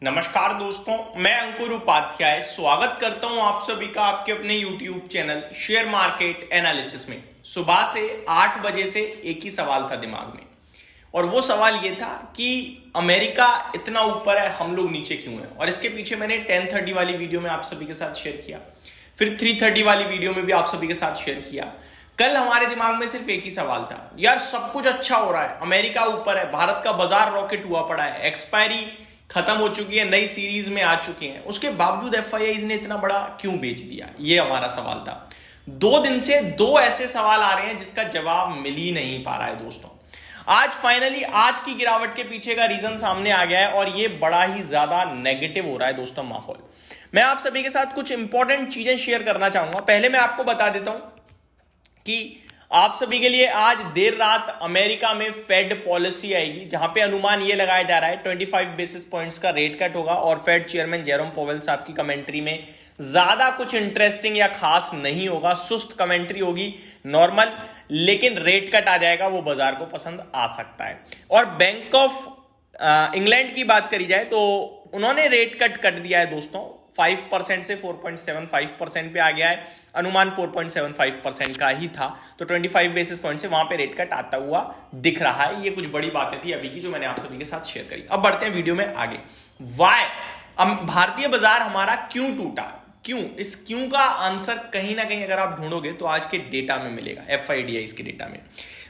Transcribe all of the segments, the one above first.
नमस्कार दोस्तों, मैं अंकुर उपाध्याय स्वागत करता हूं आप सभी का आपके अपने YouTube channel share market analysis में। सुबह से 8 बजे से एक ही सवाल था दिमाग में और वो सवाल ये था कि अमेरिका इतना ऊपर है, हम लोग नीचे क्यों हैं। और इसके पीछे मैंने 10:30 वाली वीडियो में आप सभी के साथ शेयर किया, फिर 3:30 वाली वीडियो में भी आप सभी के साथ शेयर किया। कल हमारे दिमाग में सिर्फ एक ही सवाल था, यार सब कुछ अच्छा हो रहा है, अमेरिका ऊपर है, भारत का बाजार रॉकेट हुआ पड़ा है, एक्सपायरी खत्म हो चुकी है, नई सीरीज में आ चुके हैं, उसके बावजूद एफआईआईज ने इतना बड़ा क्यों बेच दिया, ये हमारा सवाल था। 2 दिन से 2 ऐसे सवाल आ रहे हैं जिसका जवाब मिल ही नहीं पा रहा है दोस्तों। आज फाइनली आज की गिरावट के पीछे का रीजन सामने आ गया है और ये बड़ा ही ज्यादा नेगेटिव हो रहा है दोस्तों माहौल। मैं आप सभी के साथ कुछ इंपॉर्टेंट चीजें शेयर करना चाहूंगा। पहले मैं आपको बता देता हूं कि आप सभी के लिए आज देर रात अमेरिका में फेड पॉलिसी आएगी, जहां पे अनुमान ये लगाया जा रहा है 25 बेसिस पॉइंट्स का रेट कट होगा और फेड चेयरमैन जेरोम पोवेल साहब की कमेंट्री में ज्यादा कुछ इंटरेस्टिंग या खास नहीं होगा, सुस्त कमेंट्री होगी, नॉर्मल, लेकिन रेट कट आ जाएगा, वो बाजार को पसंद आ सकता है। और बैंक ऑफ इंग्लैंड की बात करी जाए तो उन्होंने रेट कट कर दिया है दोस्तों, 5% से 4.75% पे आ गया है। अनुमान 4.75% का ही था, तो 25 बेसिस पॉइंट से वहां पे रेट कट आता हुआ दिख रहा है। ये कुछ बड़ी बातें थी अभी की जो मैंने आप सभी के साथ शेयर करी। अब बढ़ते हैं वीडियो में आगे। वाई भारतीय बाजार हमारा क्यों टूटा, क्यों, इस क्यों का आंसर कहीं ना कहीं अगर आप ढूंढोगे तो आज के डेटा में मिलेगा, एफआईडीआई के डेटा में।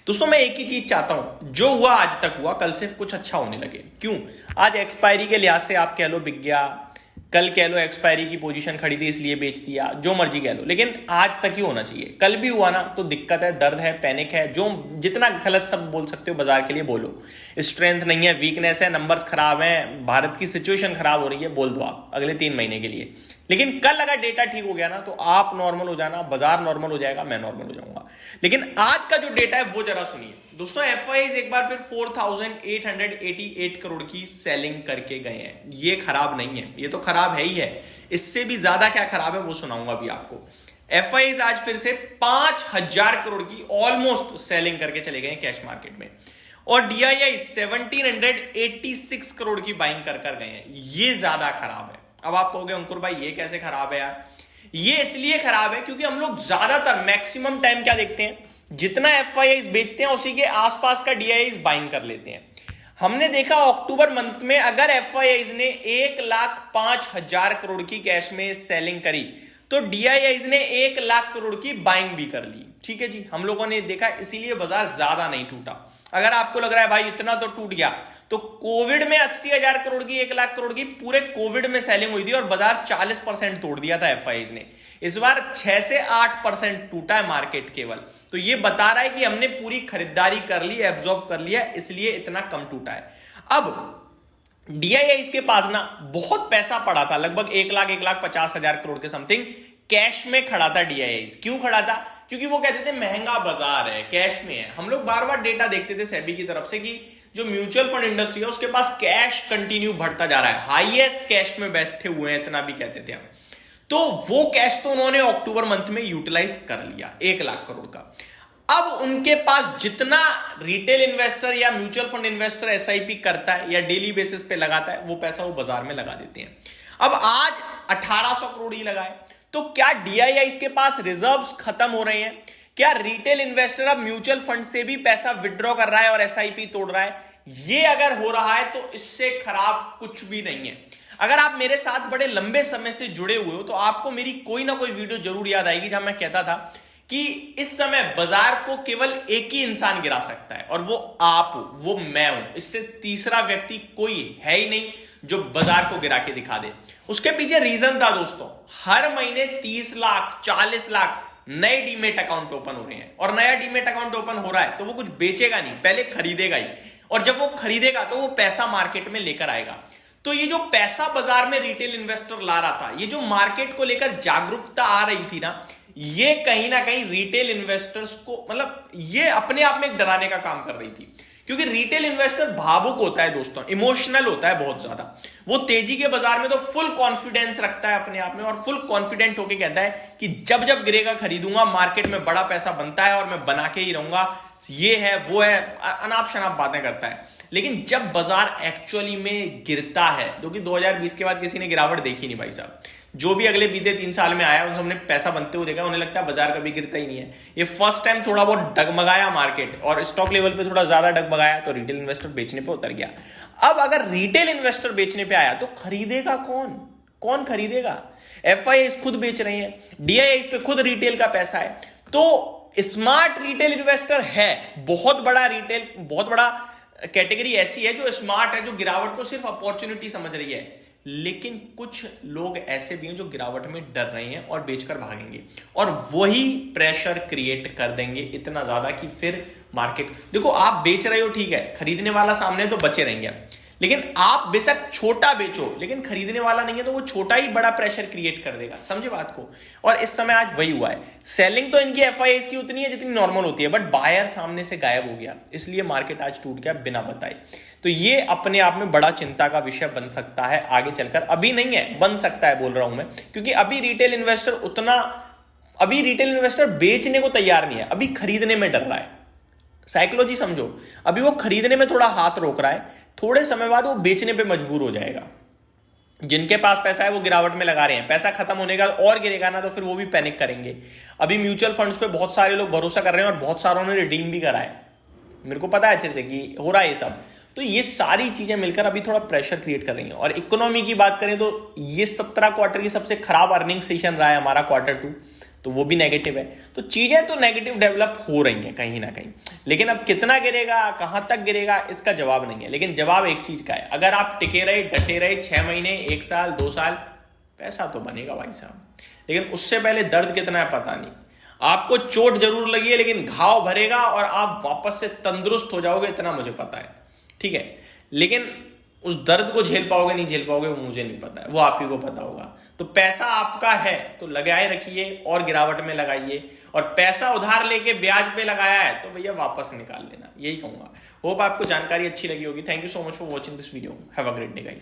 दोस्तों मैं एक ही चीज चाहता हूं, जो हुआ आज तक हुआ, कल से कुछ अच्छा होने लगे। क्यों? आज एक्सपायरी के लिहाज से आप कह लो बिक गया, कल कह लो एक्सपायरी की पोजीशन खरीदी इसलिए बेच दिया, जो मर्जी कह लो, लेकिन आज तक ही होना चाहिए। कल भी हुआ ना तो दिक्कत है, दर्द है, पैनिक है, जो जितना गलत सब बोल सकते हो बाजार के लिए बोलो। स्ट्रेंथ नहीं है, वीकनेस है, नंबर्स खराब हैं, भारत की सिचुएशन खराब हो रही है, बोल दो आप अगले 3 महीने के लिए। लेकिन कल अगर डेटा ठीक हो गया ना तो आप नॉर्मल हो जाना, बाजार नॉर्मल हो जाएगा, मैं नॉर्मल हो जाऊंगा। लेकिन आज का जो डेटा है वो जरा सुनिए दोस्तों। एफआईआईज एक बार फिर 4,888 करोड़ की सेलिंग करके गए हैं। ये खराब नहीं है, ये तो खराब है ही है, इससे भी ज्यादा क्या खराब है वो सुनाऊंगा अभी आपको। एफआईआईज आज फिर से 5,000 करोड़ की ऑलमोस्ट सेलिंग करके चले गए कैश मार्केट में, और डीआईआई 1,786 करोड़ की बाइंग कर गए हैं। ये ज्यादा खराब है। अब आप कहोगे अंकुर भाई ये कैसे खराब है यार? ये इसलिए खराब है क्योंकि हम लोग ज्यादातर मैक्सिमम टाइम क्या देखते हैं, जितना एफआईआईज बेचते हैं उसी के आसपास का डीआईआईज बाइंग कर लेते हैं। हमने देखा अक्टूबर मंथ में अगर एफआईआईज ने 1,05,000 करोड़ की कैश में सेलिंग करी तो डीआईआईज ने 1,00,000 करोड़ की बाइंग भी कर ली। ठीक है जी, हम लोगों ने देखा, इसीलिए बाजार ज्यादा नहीं टूटा। अगर आपको लग रहा है भाई इतना तो टूट गया, तो कोविड में 80,000 करोड़ की, 1,00,000 करोड़ की पूरे कोविड में सेलिंग हुई थी और बाजार 40% तोड़ दिया था एफआईआईज ने। इस बार 6 से 8% टूटा है मार्केट केवल, तो ये बता रहा है कि हमने पूरी खरीदारी कर ली, एब्जॉर्ब कर लिया, इसलिए इतना कम टूटा है। अब डीआईआईज के पास ना बहुत पैसा पड़ा था, लगभग 1,50,000 करोड़ के समथिंग कैश में खड़ा था डीआईआईज। क्यों खड़ा था? क्योंकि वो कहते थे महंगा बाजार है, कैश में है। हम लोग बार बार डेटा देखते थे सेबी की तरफ से कि जो म्यूचुअल फंड इंडस्ट्री है उसके पास कैश कंटिन्यू बढ़ता जा रहा है, हाईएस्ट कैश में बैठे हुए हैं, इतना भी कहते थे हम। तो वो कैश तो उन्होंने अक्टूबर मंथ में यूटिलाइज कर लिया 1,00,000 करोड़ का। अब उनके पास जितना रिटेल इन्वेस्टर या म्यूचुअल फंड इन्वेस्टर एसआईपी करता है या डेली बेसिस पे लगाता है, वो पैसा वो बाजार में लगा देते हैं। अब आज 1,800 करोड़ ही लगाए, तो क्या डीआईआईज के पास रिजर्व्स खत्म हो रहे हैं? क्या रिटेल इन्वेस्टर अब म्यूचुअल फंड से भी पैसा विड्रॉ कर रहा है और एसआईपी तोड़ रहा है? ये अगर हो रहा है तो इससे खराब कुछ भी नहीं है। अगर आप मेरे साथ बड़े लंबे समय से जुड़े हुए हो तो आपको मेरी कोई ना कोई वीडियो जरूर याद आएगी जहां मैं कहता था कि इस समय बाजार को केवल एक ही इंसान गिरा सकता है और वो आप हो, वो मैं हूं। इससे तीसरा व्यक्ति कोई है ही नहीं जो बाजार को गिरा के दिखा दे। उसके पीछे रीजन था दोस्तों, हर महीने 30 लाख 40 लाख नए डीमेट अकाउंट ओपन हो रहे हैं, और नया डीमेट अकाउंट ओपन हो रहा है तो वो कुछ बेचेगा नहीं, पहले खरीदेगा ही, और जब वो खरीदेगा तो वो पैसा मार्केट में लेकर आएगा। तो ये जो पैसा बाजार में रिटेल इन्वेस्टर ला रहा था, ये जो मार्केट को लेकर जागरूकता आ रही थी ना, ये कहीं ना कहीं रिटेल इन्वेस्टर्स को, मतलब ये अपने आप में एक डराने का काम कर रही थी। क्योंकि रिटेल इन्वेस्टर भावुक होता है दोस्तों, इमोशनल होता है बहुत ज्यादा। वो तेजी के बाजार में तो फुल कॉन्फिडेंस रखता है अपने आप में और फुल कॉन्फिडेंट होकर कहता है कि जब जब गिरेगा खरीदूंगा, मार्केट में बड़ा पैसा बनता है और मैं बना के ही रहूंगा, ये है वो है, अनाप शनाप बातें करता है। लेकिन जब बाजार एक्चुअली में गिरता है, क्योंकि 2020 के बाद किसी ने गिरावट देखी नहीं भाई साहब, जो भी अगले बीते 3 साल में आया उन सबने पैसा बनते हुए देखा, उन्हें लगता है बाजार कभी गिरता ही नहीं है। ये फर्स्ट टाइम थोड़ा बहुत डगमगाया मार्केट और स्टॉक लेवल पे थोड़ा ज्यादा डगमगाया तो रिटेल इन्वेस्टर बेचने पे उतर गया। अब अगर रिटेल इन्वेस्टर बेचने पे आया तो खरीदेगा कौन? कौन खरीदेगा? एफआईआई खुद बेच रहे हैं, डीआईआई पे खुद रिटेल का पैसा है, तो स्मार्ट रिटेल इन्वेस्टर है। बहुत बड़ा रिटेल, बहुत बड़ा कैटेगरी ऐसी है जो स्मार्ट है, जो गिरावट को सिर्फ अपॉर्चुनिटी समझ रही है। लेकिन कुछ लोग ऐसे भी हैं जो गिरावट में डर रहे हैं और बेचकर भागेंगे और वही प्रेशर क्रिएट कर देंगे इतना ज्यादा कि फिर मार्केट, देखो आप बेच रहे हो ठीक है, खरीदने वाला सामने तो बचे रहेंगे, लेकिन आप बेशक छोटा बेचो लेकिन खरीदने वाला नहीं है तो वो छोटा ही बड़ा प्रेशर क्रिएट कर देगा। समझे बात को? और इस समय आज वही हुआ है। सेलिंग तो इनकी एफआईआई की उतनी है जितनी नॉर्मल होती है, बट बायर सामने से गायब हो गया, इसलिए मार्केट आज टूट गया बिना बताए। तो ये अपने आप में बड़ा चिंता का विषय बन सकता है आगे चलकर। अभी नहीं है, बन सकता है बोल रहा हूं मैं, क्योंकि अभी रिटेल इन्वेस्टर बेचने को तैयार नहीं है, अभी खरीदने में डर रहा है। साइकोलॉजी समझो, अभी वो खरीदने में थोड़ा हाथ रोक रहा है, थोड़े समय बाद वो बेचने पे मजबूर हो जाएगा। जिनके पास पैसा है वो गिरावट में लगा रहे हैं, पैसा खत्म होने का और गिरेगा ना तो फिर वो भी पैनिक करेंगे। अभी म्यूचुअल फंड्स पे बहुत सारे लोग भरोसा कर रहे हैं और बहुत सारों ने रिडीम भी करा है, मेरे को पता है अच्छे से कि हो रहा है ये सब। तो ये सारी चीजें मिलकर अभी थोड़ा प्रेशर क्रिएट कर रही हैं। और इकोनॉमी की बात करें तो ये 17 क्वार्टर की सबसे खराब अर्निंग सेशन रहा है हमारा Q2, तो वो भी नेगेटिव है। तो चीजें तो नेगेटिव डेवलप हो रही हैं कहीं ना कहीं, लेकिन अब कितना गिरेगा, कहां तक गिरेगा, इसका जवाब नहीं है। लेकिन जवाब एक चीज का है, अगर आप टिके रहे, डटे रहे 6 महीने, 1 साल, 2 साल, पैसा तो बनेगा भाई साहब। लेकिन उससे पहले दर्द कितना है पता नहीं। आपको चोट जरूर लगी है लेकिन घाव भरेगा और आप वापस से तंदुरुस्त हो जाओगे, इतना मुझे पता है, ठीक है। लेकिन उस दर्द को झेल पाओगे नहीं झेल पाओगे वो मुझे नहीं पता है, वो आप ही को पता होगा। तो पैसा आपका है तो लगाए रखिए और गिरावट में लगाइए, और पैसा उधार लेके ब्याज पे लगाया है तो भैया वापस निकाल लेना, यही कहूंगा। होप आपको जानकारी अच्छी लगी होगी। Thank you so much for watching this video. Have a great day guys.